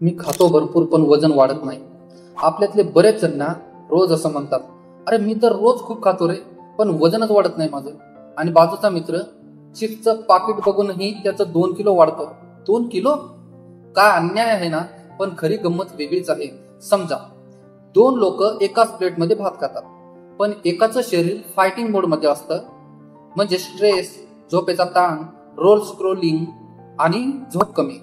मी खातो भरपूर पण वजन वाढत नाही. आपल्यातले बरेच जण ना रोज असं म्हणतात, अरे मी तर रोज खूप खातो रे, पण वजनच वाढत नाही माझं. आणि बाजूचा मित्र चिप्सचं पाकिट बघूनही त्याचं 2 किलो वाढतं. 2 किलो? काय अन्याय आहे ना. पण खरी गंमत वेगळीच आहे. समजा 2 लोक एकाच प्लेटमध्ये भात खातात, पण एकाचं शरीर फायटिंग मोड मध्ये असतं, म्हणजे स्ट्रेस, झोपेचा ताण, रोल स्क्रोलिंग आणि झोप कमी.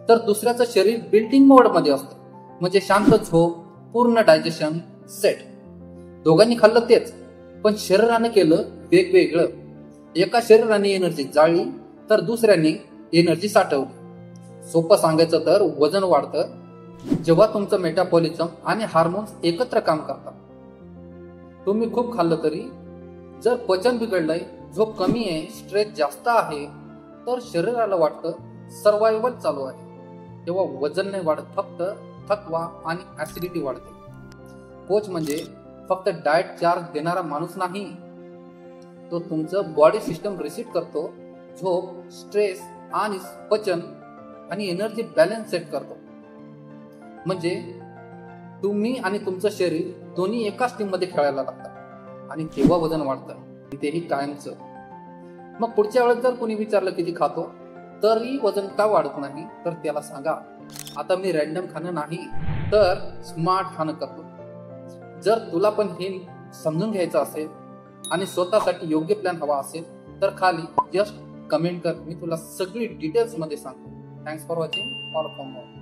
तर दुसऱ्याचं शरीर बिल्डिंग मोड मध्ये असतं, म्हणजे शांत झोप, पूर्ण डायजेशन सेट. दोघांनी खाल्लं तेच, पण शरीराने केलं वेगवेगळं. एका शरीराने एनर्जी जाळली तर दुसऱ्याने एनर्जी साठवली. सोपं सांगायचं तर वजन वाढतं जेव्हा तुमचं मेटाबॉलिझम आणि हार्मोन्स एकत्र काम करतात. तुम्ही खूप खाल्लं तरी जर पचन बिघडलंय, झोप कमी आहे, स्ट्रेस जास्त आहे, तर शरीराला वाटतं सर्वायवल चालू आहे. तेव्हा वजन नाही वाढत, फक्त थकवा आणि ऍसिडिटी वाढते. कोच म्हणजे फक्त डाएट चार्ज देणारा माणूस नाही, तो तुमचं बॉडी सिस्टम रिसेट करतो. झोप, स्ट्रेस आणि पचन आणि एनर्जी बॅलन्स सेट करतो. म्हणजे तुम्ही आणि तुमचं शरीर दोन्ही एकाच टीम मध्ये खेळायला लागतात, आणि तेव्हा वजन वाढतं, तेही कायमचं. मग पुढच्या वेळेस जर कोणी विचारलं किती खातो तरी वजन का वाढत नाही, तर त्याला सांगा, आता मी रॅन्डम खाणं नाही तर स्मार्ट खाणं करतो. जर तुला पण हे समजून घ्यायचं असेल आणि स्वतःसाठी योग्य प्लॅन हवा असेल तर खाली जस्ट कमेंट कर, मी तुला सगळी डिटेल्स मध्ये सांगतो. Thanks for watching. Follow for more.